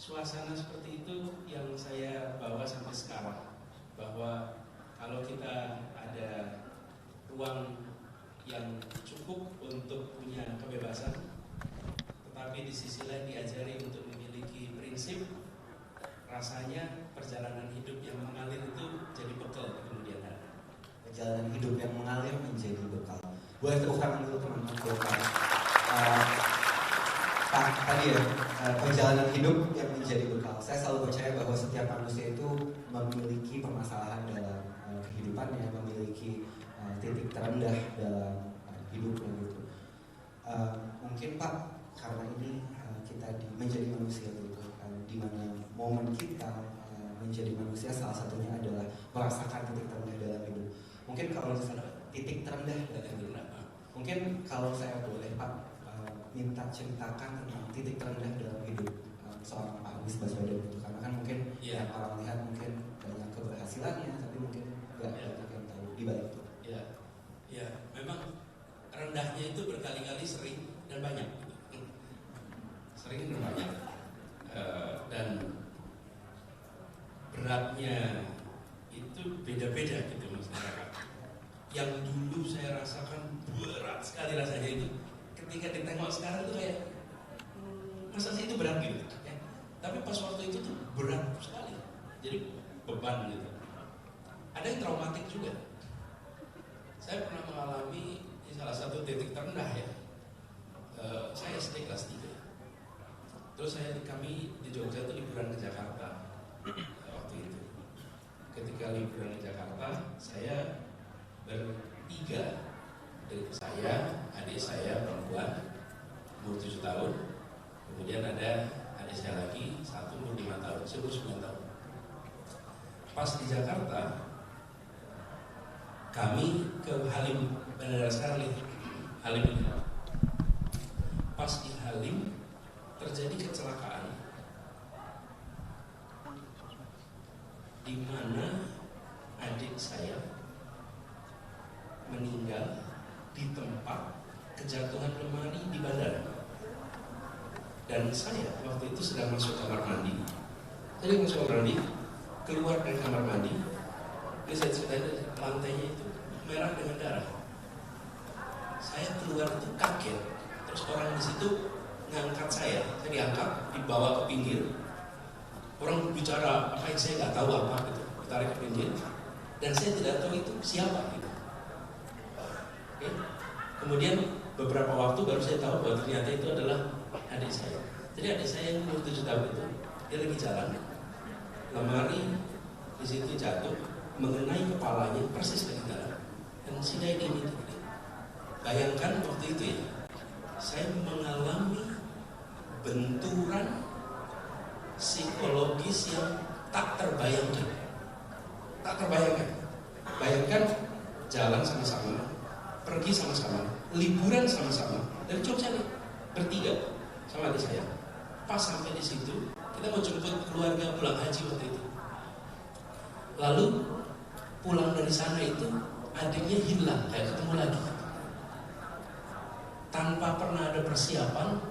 suasana seperti itu yang saya bawa sampai sekarang, bahwa kalau kita ada ruang yang cukup untuk punya kebebasan, tetapi di sisi lain diajari untuk memiliki prinsip, rasanya perjalanan hidup yang mengalir itu jadi bekal kemudian hari. Perjalanan hidup yang mengalir menjadi bekal. Boleh tepuk tangan dulu teman-teman Golkar. Tadi ya, perjalanan hidup yang menjadi bekal. Saya selalu percaya bahwa setiap manusia itu memiliki permasalahan dalam kehidupannya, memiliki titik terendah dalam hidupnya gitu. Mungkin Pak, karena ini kita menjadi manusia gitu, di mana momen kita menjadi manusia salah satunya adalah merasakan titik terendah dalam hidup. Mungkin kalau titik terendah dalam hidup, mungkin kalau saya boleh Pak minta ceritakan tentang titik terendah dalam hidup seorang Pak Anies Baswedan itu, karena kan mungkin yang orang lihat mungkin banyak keberhasilannya, tapi mungkin nggak banyak yang tahu di balik itu. Ya, memang rendahnya itu berkali-kali, sering dan banyak, sering dan banyak, dan beratnya itu beda-beda gitu masyarakat. Yang dulu saya rasakan berat sekali rasanya itu, ketika ditengok sekarang tuh kayak masa sih itu berat gitu ya? Tapi pas waktu itu tuh berat sekali, jadi beban gitu. Ada yang traumatik juga. Saya pernah mengalami di salah satu titik terendah ya. Saya SD kelas 3. Terus kami di Jogja itu liburan ke Jakarta waktu itu. Ketika liburan ke Jakarta, saya bertiga, dari saya, adik saya perempuan umur 7 tahun, kemudian ada adik saya lagi, satu umur 5 tahun, saya umur 9 tahun. Pas di Jakarta, kami ke Halim, Bandara Scarlett, Halim ini. Pas di Halim terjadi kecelakaan, di mana adik saya meninggal di tempat kejatuhan lemari di bandara. Dan saya waktu itu sedang masuk kamar mandi. Jadi masuk kamar mandi, keluar dari kamar mandi, ini saya ceritain, lantainya itu merah dengan darah. Saya keluar itu kaget. Terus orang di situ ngangkat saya diangkat, dibawa ke pinggir. Orang bicara apa yang saya nggak tahu apa gitu, ditarik ke pinggir. Dan saya tidak tahu itu siapa gitu. Oke. Kemudian beberapa waktu baru saya tahu bahwa ternyata itu adalah adik saya. Jadi adik saya yang umur 7 tahun itu, dia lagi jalan, lemari di situ jatuh, mengenai kepalanya persis lagi jalan, dan sidai ini. Bayangkan waktu itu ya, saya mengalami benturan psikologis yang tak terbayangkan. Bayangkan jalan sama-sama, pergi sama-sama, liburan sama-sama dari Jogja nih, bertiga sama adik saya. Pas sampai di situ, kita mau jemput keluarga pulang haji waktu itu. Lalu pulang dari sana itu adiknya hilang, kayak ketemu lagi. Tanpa pernah ada persiapan,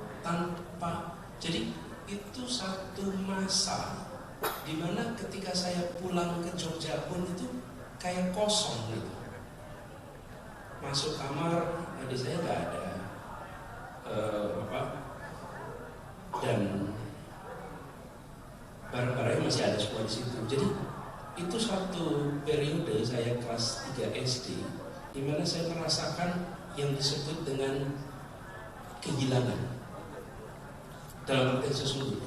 jadi itu satu masa di mana ketika saya pulang ke Jogja pun itu kayak kosong gitu. Masuk kamar, adik saya nggak ada, dan barang-barangnya masih ada semua di situ. Jadi itu satu periode saya kelas 3 SD, di mana saya merasakan yang disebut dengan kehilangan dalam arti sesungguhnya.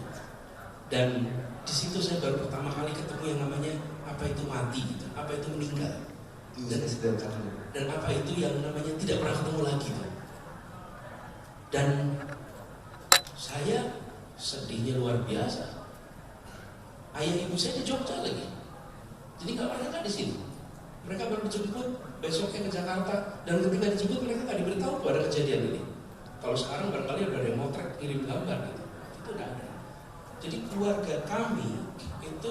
Dan di situ saya baru pertama kali ketemu yang namanya apa itu mati gitu, apa itu meninggal, dan apa itu yang namanya tidak pernah ketemu lagi gitu. Dan saya sedihnya luar biasa. Ayah ibu saya di Jogja lagi, jadi mereka di sini. Mereka baru dijemput besoknya ke Jakarta, dan ketika dijemput mereka nggak diberitahu bahwa ada kejadian ini. Kalau sekarang barangkali udah ada yang motret kirim gambar gitu, itu udah ada. Jadi keluarga kami itu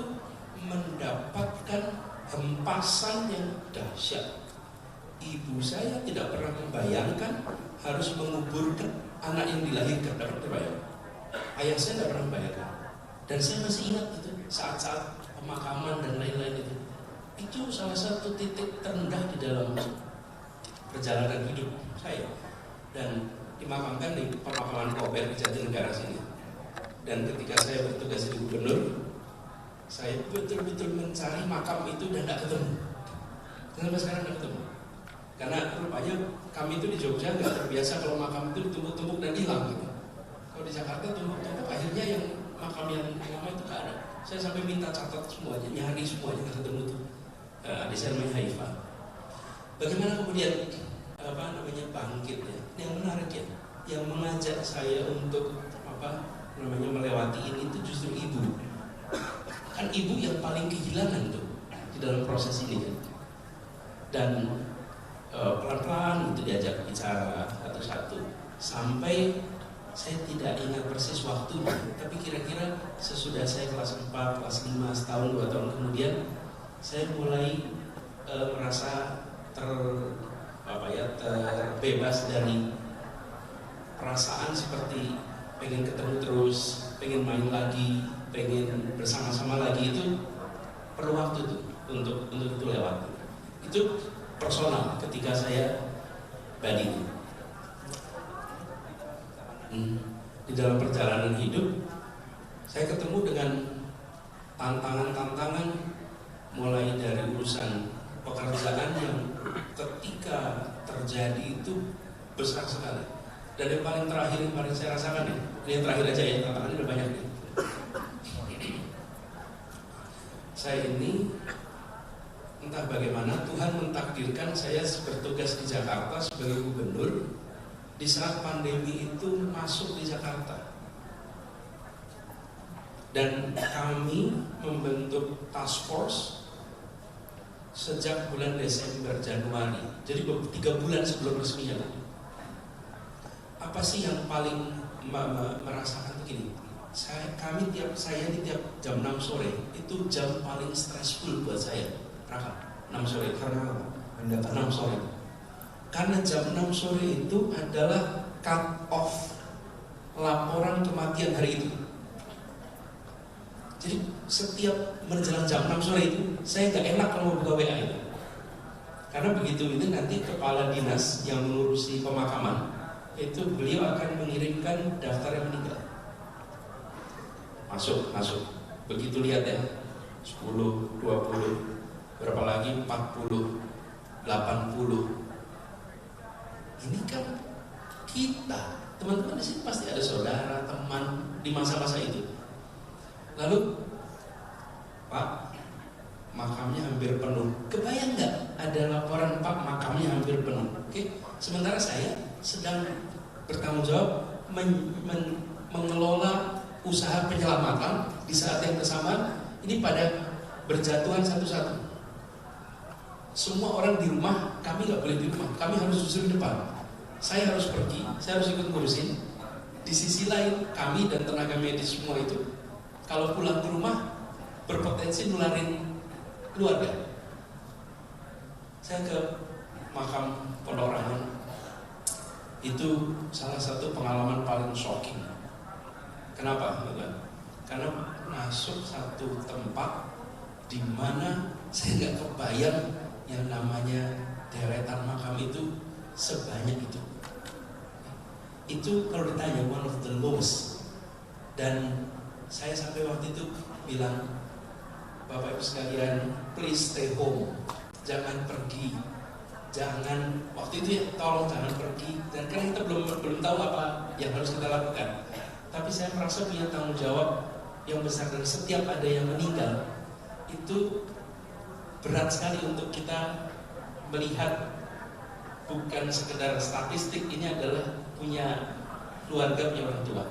mendapatkan hempasan yang dahsyat. Ibu saya tidak pernah membayangkan harus menguburkan anak yang dilahirkan, tidak pernah terbayang. Ayah saya tidak pernah membayangkan. Dan saya masih ingat itu saat-saat pemakaman dan lain-lain itu salah satu titik terendah di dalam perjalanan hidup saya. Dan dimakamkan di pemakaman Kober di Jatinegara sini. Dan ketika saya bertugas di gubernur, saya betul-betul mencari makam itu dan tidak ketemu. Sampai sekarang tidak ketemu. Karena rupanya kami itu di Jogja nggak terbiasa kalau makam itu ditumpuk-tumpuk dan hilang gitu. Kalau di Jakarta tumpuk-tumpuk, akhirnya yang makam yang lama itu nggak ada. Saya sampai minta catat semuanya, nyari semuanya nggak ketemu tuh. Adik saya namanya Haifa. Bagaimana kemudian bangkit ya? Yang menarik ya, yang mengajak saya untuk melewati ini itu justru ibu. Kan ibu yang paling kehilangan tuh di dalam proses ini kan. Dan pelan-pelan itu diajak bicara satu-satu sampai saya tidak ingat persis waktunya, tapi kira-kira sesudah saya kelas 4, kelas 5, setahun 2 tahun kemudian saya mulai merasa terbebas dari perasaan seperti pengen ketemu terus, pengen main lagi, pengen bersama-sama lagi. Itu perlu waktu tuh untuk itu lewat. Itu personal ketika saya badi. Di dalam perjalanan hidup saya ketemu dengan tantangan-tantangan, mulai dari urusan pekerjaan yang ketika terjadi itu besar sekali. Dan yang paling terakhir, yang paling saya rasakan nih, ini yang terakhir aja ya, tantangannya udah banyak nih. Saya ini entah bagaimana Tuhan mentakdirkan saya bertugas di Jakarta sebagai gubernur di saat pandemi itu masuk di Jakarta. Dan kami membentuk task force sejak bulan Desember, Januari. Jadi 3 bulan sebelum resminya. Apa sih yang paling merasakan begini? Saya di tiap jam 6 sore itu jam paling stressful buat saya. Raka, 6 sore. Karena 6 sore. Karena jam 6 sore itu adalah cut off laporan kematian hari itu. Jadi setiap menjelang jam 6 sore itu saya nggak enak kalau mau buka WA itu. Karena begitu ini nanti kepala dinas yang mengurusi pemakaman itu beliau akan mengirimkan daftar yang meninggal. Masuk. Begitu lihat ya, 10, 20, berapa lagi 40, 80. Ini kan kita, teman-teman di sini pasti ada saudara, teman di masa-masa itu. Lalu, Pak, makamnya hampir penuh. Kebayang nggak ada laporan Pak makamnya hampir penuh? Oke, sementara saya sedang bertanggung jawab mengelola usaha penyelamatan. Di saat yang bersamaan ini pada berjatuhan satu-satu. Semua orang di rumah, kami nggak boleh di rumah, kami harus justru di depan. Saya harus pergi, saya harus ikut ngurusin. Di sisi lain, kami dan tenaga medis semua itu, kalau pulang ke rumah berpotensi nularin keluarga. Saya ke makam Pondok Rangon, itu salah satu pengalaman paling shocking. Kenapa? Karena masuk satu tempat di mana saya nggak kebayang yang namanya deretan makam itu sebanyak itu. Itu kalau ditanya one of the lowest. Dan saya sampai waktu itu bilang, Bapak Ibu sekalian, please stay home, jangan pergi, jangan, waktu itu ya, tolong jangan pergi. Dan karena kita belum tahu apa yang harus kita lakukan, tapi saya merasa punya tanggung jawab yang besar. Dan setiap ada yang meninggal itu berat sekali untuk kita melihat, bukan sekedar statistik, ini adalah punya keluarga, punya orang tua.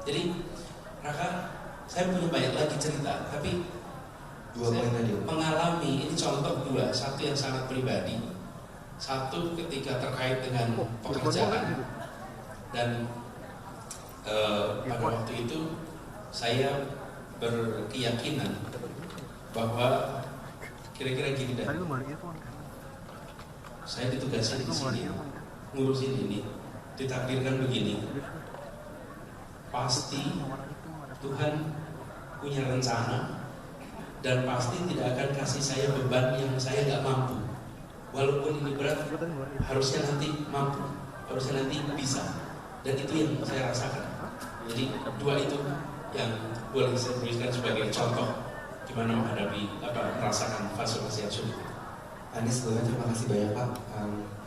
Jadi Raka, saya punya banyak lagi cerita, tapi saya mengalami, ini contoh 2, satu yang sangat pribadi, satu ketika terkait dengan pekerjaan. Dan pada waktu itu saya berkeyakinan bahwa kira-kira gini dah, saya ditugaskan di sini, ngurusin ini, ditakdirkan begini, pasti Tuhan punya rencana, dan pasti tidak akan kasih saya beban yang saya nggak mampu. Walaupun ini berat, harusnya nanti mampu, harusnya nanti bisa. Dan itu yang saya rasakan. Jadi dua itu yang boleh saya berikan sebagai contoh gimana menghadapi merasakan fase-fase yang sulit. Anies, sebelumnya terima kasih banyak Pak.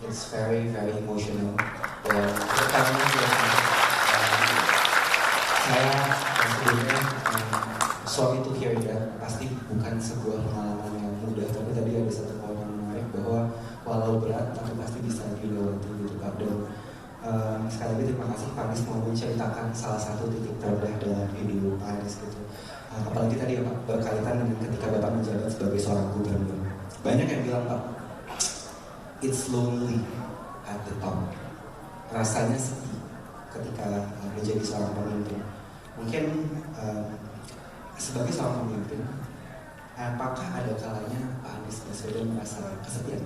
It's very very emotional. Dan pertama saya sebelumnya sorry to hear that. Pasti bukan sebuah pengalaman yang mudah. Tapi tadi ada satu poin yang menarik bahwa walau berat tapi pasti bisa dilewati gitu Pak. Dan sekali lagi terima kasih Pak Anies mau menceritakan salah satu titik terendah dalam hidup Pak Anies gitu. Apalagi tadi ya Pak, berkaitan dengan ketika Bapak menjabat sebagai seorang gubernur. Banyak yang bilang Pak, it's lonely at the top. Rasanya sepi ketika menjadi seorang pemimpin. Mungkin sebagai seorang pemimpin, apakah ada kalanya Pak Anies Baswedan merasa kesepian?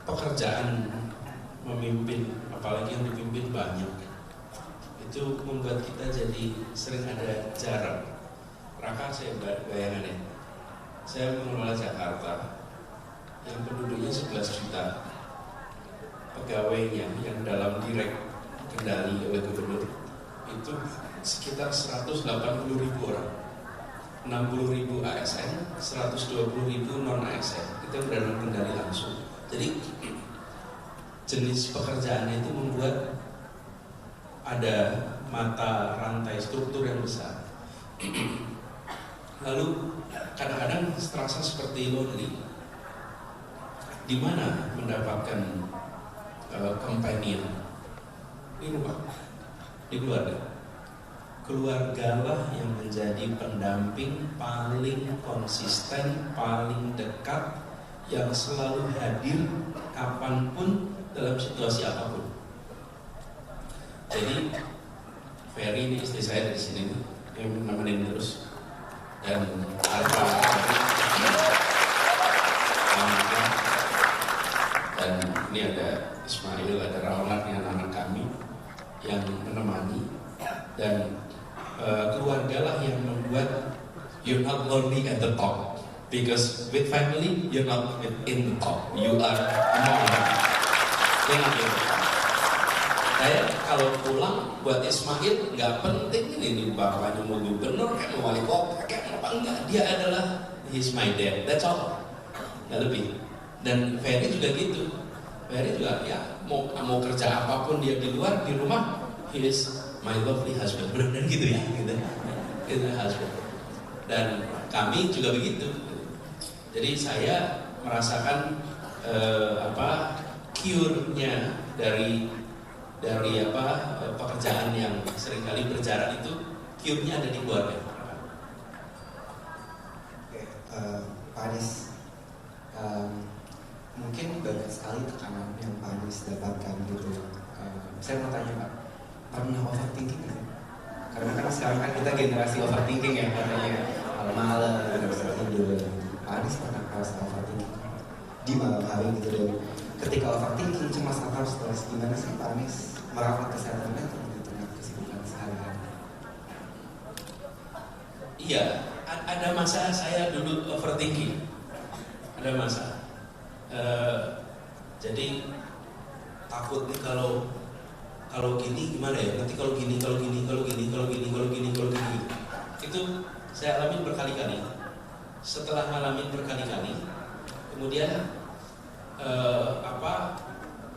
Pekerjaan memimpin, apalagi yang dipimpin banyak, itu membuat kita jadi sering ada jarak. Raka, saya bayangan ya, saya mengelola Jakarta yang penduduknya 11 juta, pegawainya yang dalam direct kendali oleh gubernur itu sekitar 180.000 orang, 60.000 ASN, 120.000 non ASN, itu yang dalam kendali langsung. Jadi jenis pekerjaannya itu membuat ada mata rantai struktur yang besar. Lalu kadang-kadang terasa seperti lonely. Di mana mendapatkan companion? Di rumah, di keluarga. Keluargalah yang menjadi pendamping paling konsisten, paling dekat, yang selalu hadir kapanpun dalam situasi apapun. Jadi Ferry ini istri saya dari sini yang nemenin terus, dan Alfa dan ini ada Ismail, ada Raulat, anak-anak kami yang menemani, dan keluargalah yang membuat you're not lonely at the top, because with family you're not in the top, you are among them. Ingat itu. Saya kalau pulang buat Ismail nggak penting ini bapaknya mau gubernur kayak mau wali kota kayak apa, enggak, dia adalah he's my dad, that's all, nggak lebih. Dan Ferry juga gitu, Ferry juga ya mau kerja apapun dia di luar, di rumah he is my lovely husband, benar gitu ya, gitu husband. Dan kami juga begitu. Jadi saya merasakan cure-nya dari pekerjaan yang seringkali berjarak itu, cure-nya ada di keluarga. Oke, Pak Anies, mungkin banyak sekali tekanan yang Pak Anies dapatkan gitu. Saya mau tanya Pak, pernah overthinking nggak? Karena kan sekarang kan kita generasi overthinking ya, katanya malam, nggak bisa tidur. Pak Anies pernah merasa overthinking di malam hari gitu, dan ketika overthinking, cemas atau stres, gimana sih Pak Anies merawat kesehatan mental di tengah kesibukan sehari-hari? Iya, ada masa saya dulu overthinking, ada masa. Jadi takut nih kalau gini gimana ya, nanti kalau gini. Itu saya alami berkali-kali. Setelah ngalamin berkali-kali, kemudian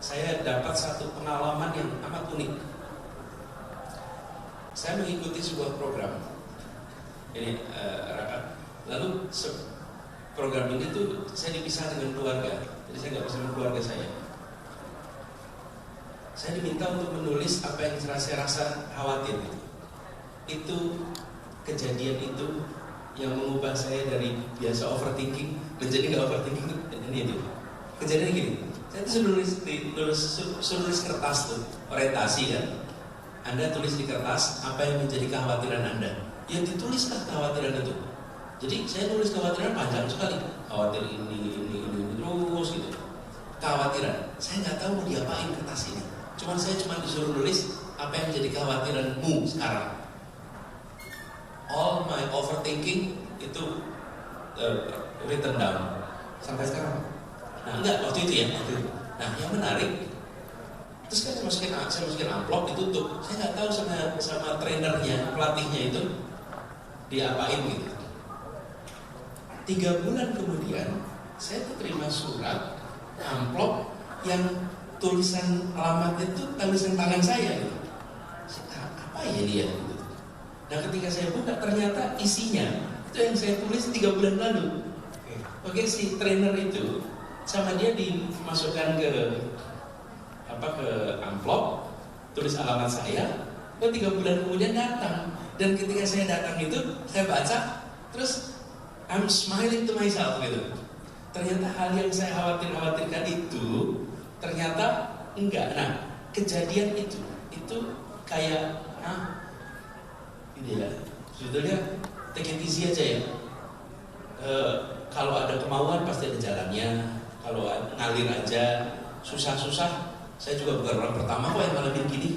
saya dapat satu pengalaman yang amat unik. Saya mengikuti sebuah program ini, lalu program ini tuh saya dipisah dengan keluarga, jadi saya nggak bersama keluarga saya. Saya diminta untuk menulis apa yang saya rasa khawatir. Itu kejadian itu yang mengubah saya dari biasa overthinking menjadi nggak overthinking. Ini kejadian gini. Saya tuh suruh nulis kertas tuh, orientasi kan. Anda tulis di kertas apa yang menjadi kekhawatiran Anda. Ya ditulislah kekhawatiran itu. Jadi saya nulis kekhawatiran panjang sekali. Khawatir ini terus gitu. Kekhawatiran. Saya nggak tahu mau diapain kertas ini. Saya cuma disuruh nulis Apa yang jadi kekhawatiranmu sekarang? All my overthinking itu written down. Sampai sekarang? Nah enggak, waktu itu ya. Nah yang menarik, terus kan saya masukin amplop, ditutup. Saya nggak tahu sama trainernya, pelatihnya itu diapain gitu. 3 bulan kemudian saya terima surat amplop yang tulisan alamatnya itu tulisan tangan saya gitu. Apa ya dia gitu. Nah ketika saya buka ternyata isinya itu yang saya tulis 3 bulan lalu. Oke, si trainer itu sama dia dimasukkan ke amplop, tulis alamat saya. Lalu 3 bulan kemudian datang, dan ketika saya datang itu saya baca, terus I'm smiling to myself gitu. Ternyata hal yang saya khawatirkan itu ternyata enggak. Nah kejadian itu kayak ini ya, sebetulnya take it easy aja ya. Kalau ada kemauan pasti ada jalannya. Kalau ngalir aja, susah-susah. Saya juga bukan orang pertama kok yang ngalamin gini.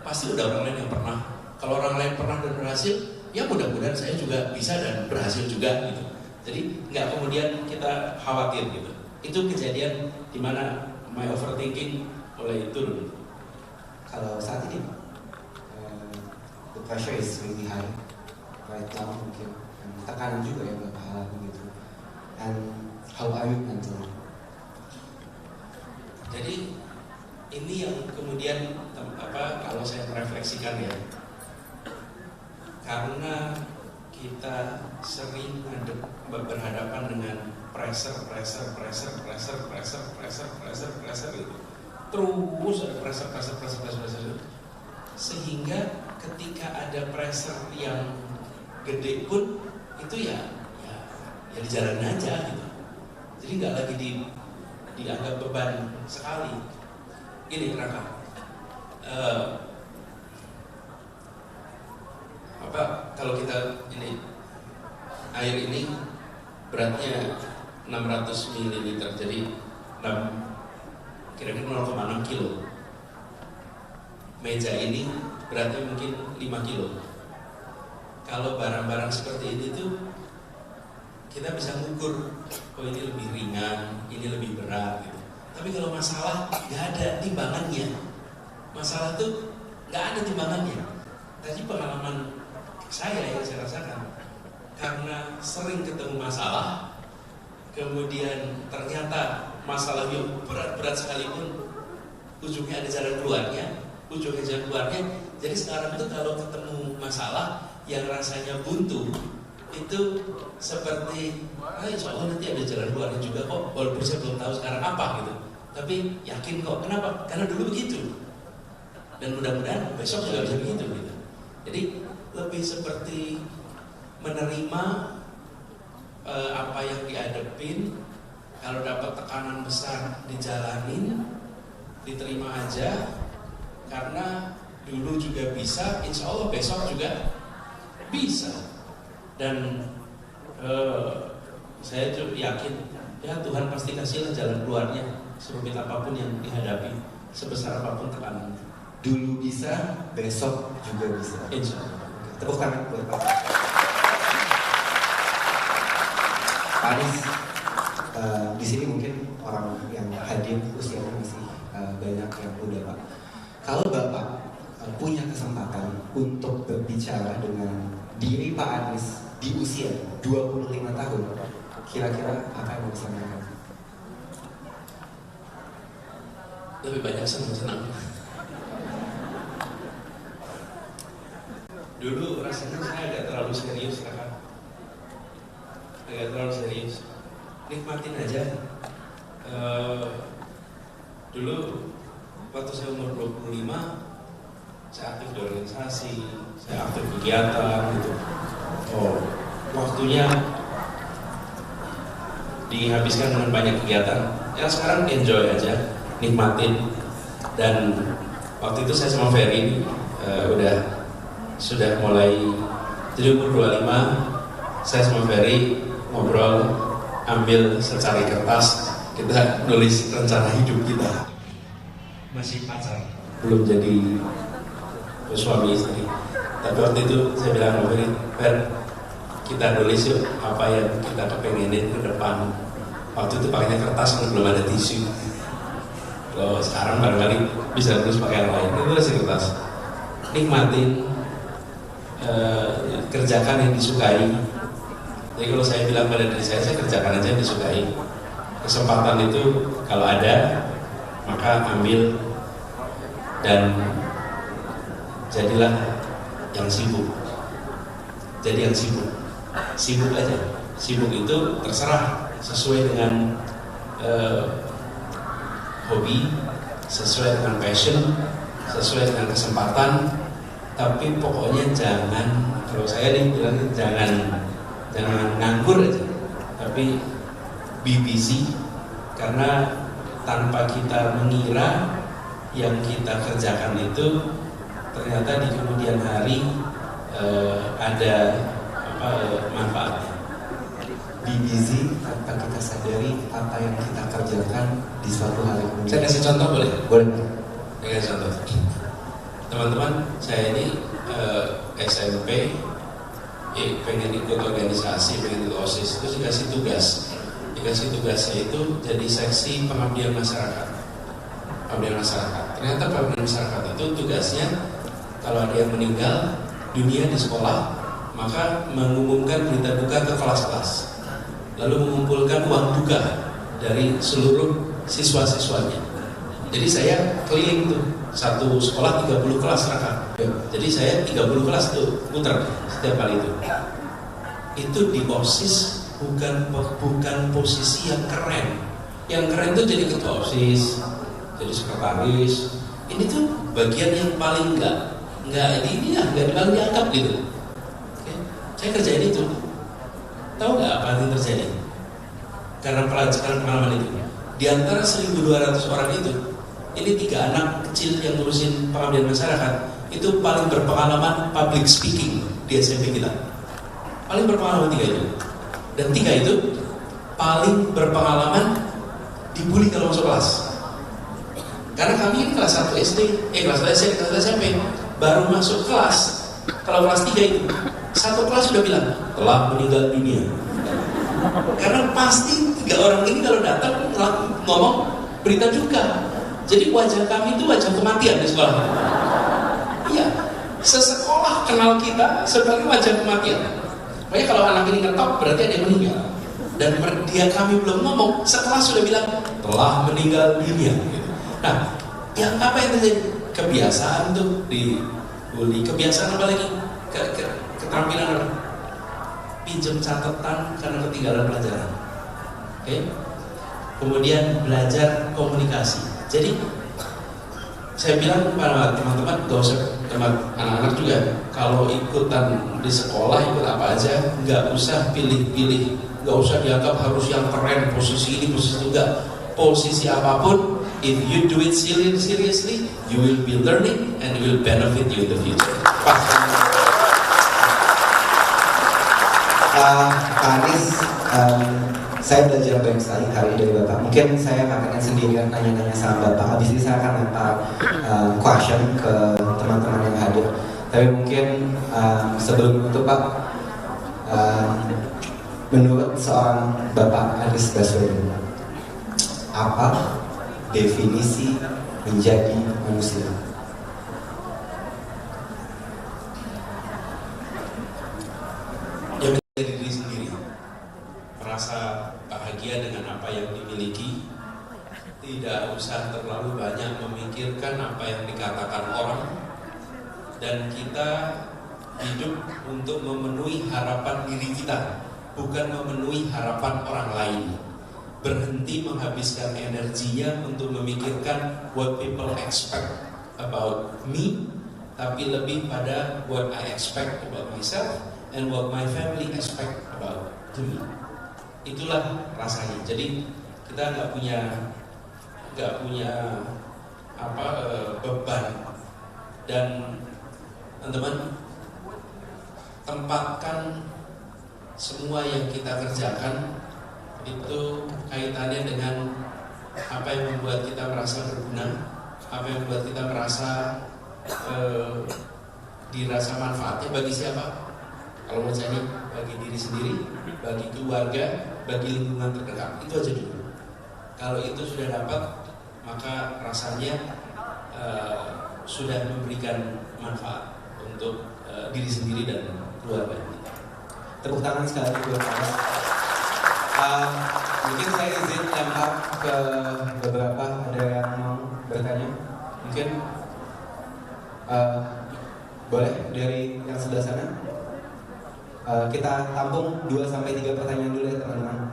Pasti udah orang lain yang pernah. Kalau orang lain pernah dan berhasil, ya mudah-mudahan saya juga bisa dan berhasil juga gitu. Jadi nggak kemudian kita khawatir gitu. Itu kejadian di mana my overthinking mulai turun. Kalau saat ini, the pressure is really high right now, mungkin tekanan juga ya Bapak alami gitu. And how are you mentally? Jadi ini yang kemudian kalau saya merefleksikan ya, karena kita sering berhadapan dengan pressure gitu. Terus ada pressure, sehingga ketika ada pressure yang gede pun itu ya dijalanin aja gitu. Jadi nggak lagi dianggap beban sekali. Gini Raka, kalau kita ini air ini beratnya 600 ml, jadi kira-kira 0,6 kilo. Meja ini beratnya mungkin 5 kilo. Kalau barang-barang seperti ini tuh kita bisa ngukur, oh ini lebih ringan, ini lebih berat gitu. Tapi kalau masalah nggak ada timbangannya. Masalah tuh nggak ada timbangannya. Tadi pengalaman saya yang saya rasakan, karena sering ketemu masalah, kemudian ternyata masalah yang berat-berat sekalipun ujungnya ada jalan keluarnya, jadi sekarang tuh kalau ketemu masalah yang rasanya buntu itu seperti insya Allah nanti ada jalan keluarnya juga kok, walaupun saya belum tahu sekarang apa gitu, tapi yakin kok. Kenapa? Karena dulu begitu, dan mudah-mudahan besok juga bisa begitu gitu. Jadi lebih seperti menerima apa yang dihadapin. Kalau dapat tekanan besar dijalanin, diterima aja, karena dulu juga bisa, insya Allah besok juga bisa. Dan saya cukup yakin ya Tuhan pasti kasihlah jalan keluarnya, serumit apapun yang dihadapi, sebesar apapun tekanan. Dulu bisa, besok juga bisa. Insya Allah. Tepuk tangan buat Pak Anies. Di sini mungkin orang yang hadir usianya masih banyak yang muda Pak. Kalau Bapak punya kesempatan untuk berbicara dengan diri Pak Anies di usia 25 tahun, kira-kira apa yang mau disampaikan? Lebih banyak senang-senang. Dulu rasanya saya agak terlalu serius kan, nikmatin aja. Dulu waktu saya umur 25, saya aktif di organisasi, saya aktif kegiatan gitu. Waktunya dihabiskan dengan banyak kegiatan. Ya sekarang enjoy aja, nikmatin. Dan waktu itu saya sama Ferry sudah mulai, jadi umur 25 saya sama Ferry ngobrol, ambil secari kertas, kita nulis rencana hidup kita. Masih pacar, belum jadi suami istri. Tapi waktu itu saya bilang sama Fer, kita tulis yuk apa yang kita kepengenin ke depan. Waktu itu pakainya kertas kan belum ada tisu. Kalau sekarang barangkali bisa terus pakai yang lain. Itu masih kertas. Nikmatin, kerjakan yang disukai. Jadi kalau saya bilang pada diri saya kerjakan aja yang disukai. Kesempatan itu kalau ada, maka ambil dan jadilah yang sibuk. Jadi yang sibuk. Sibuk aja. Sibuk itu terserah sesuai dengan hobi, sesuai dengan passion, sesuai dengan kesempatan. Tapi pokoknya jangan, kalau saya nih bilang jangan nganggur aja, tapi be busy, karena tanpa kita mengira yang kita kerjakan itu ternyata di kemudian hari ada manfaatnya. Be busy tanpa kita sadari apa yang kita kerjakan di suatu hari kemudian. Saya kasih contoh boleh? Boleh. Saya kasih contoh. Teman-teman, saya ini SMP, pengen ikut organisasi, pengen ikut OSIS, itu dikasih tugas. Dikasih tugasnya itu jadi seksi pengabdian masyarakat. Pengabdian masyarakat. Ternyata pengabdian masyarakat itu tugasnya kalau ada yang meninggal dunia di sekolah, maka mengumumkan berita duka ke kelas-kelas, lalu mengumpulkan uang duka dari seluruh siswa-siswanya. Jadi saya keliling tuh, satu sekolah 30 kelas Raka. Jadi saya 30 kelas tuh muter setiap kali itu. Itu di OSIS bukan posisi yang keren. Yang keren tuh jadi ketua OSIS, jadi sekretaris. Ini tuh bagian yang paling enggak dianggap gitu. Oke. Saya kerjain itu. Tahu nggak apa yang terjadi? Karena pengalaman itu. Di antara 1.200 orang itu, ini 3 anak kecil yang ngurusin pengabdian masyarakat itu paling berpengalaman public speaking di SMP kita. Paling berpengalaman 3 itu. Dan 3 itu paling berpengalaman dibully kalau masuk kelas. Karena kami ini kelas 1 SD, kelas 1 SD, kelas 1 SMP baru masuk kelas. Kalau kelas 3 itu satu kelas sudah bilang telah meninggal dunia. Karena pasti 3 orang ini kalau datang ngomong berita duka. Jadi wajah kami itu wajah kematian di sekolah. Iya, sesekolah kenal kita sebagai wajah kematian. Makanya kalau anak ini ngetop berarti ada yang meninggal. Dan kami belum ngomong, sekelas sudah bilang telah meninggal dunia. Nah, yang apa yang terjadi? Kebiasaan tuh dibully. Kebiasaan apa lagi? Keterampilan apa? Pinjam catatan karena ketinggalan pelajaran. Oke? Kemudian belajar komunikasi. Jadi saya bilang kepada teman-teman, gak usah teman anak-anak juga, kalau ikutan di sekolah ikut apa aja, nggak usah pilih-pilih, nggak usah dianggap harus yang keren, posisi ini, posisi itu, enggak. Posisi apapun, if you do it seriously, you will be learning and it will benefit you in the future. Pak Anies, saya belajar banyak sekali hari dari Bapak. Mungkin saya akan sendirian nanya-nanya sama Bapak. Habis ini saya akan lempar question ke teman-teman yang hadir. Tapi mungkin sebelum itu Pak, menurut seorang Bapak Anies Baswedan, apa definisi menjadi manusia? Jadi diri sendiri, merasa bahagia dengan apa yang dimiliki, tidak usah terlalu banyak memikirkan apa yang dikatakan orang, dan kita hidup untuk memenuhi harapan diri kita, bukan memenuhi harapan orang lain. Berhenti menghabiskan energinya untuk memikirkan what people expect about me, tapi lebih pada what I expect about myself and what my family expect about me. Itulah rasanya. Jadi kita nggak punya beban. Dan teman-teman, tempatkan semua yang kita kerjakan itu kaitannya dengan apa yang membuat kita merasa berguna, apa yang membuat kita merasa dirasa manfaatnya bagi siapa? Kalau menurut saya ini bagi diri sendiri, bagi keluarga, bagi lingkungan terdekat. Itu aja dulu. Kalau itu sudah dapat, maka rasanya sudah memberikan manfaat untuk diri sendiri dan keluarga kita. Tepuk tangan sekali buat Mas. Mungkin saya izin lempar ke beberapa, ada yang mau bertanya? Mungkin boleh dari yang sebelah sana. Kita tampung 2-3 pertanyaan dulu ya teman-teman.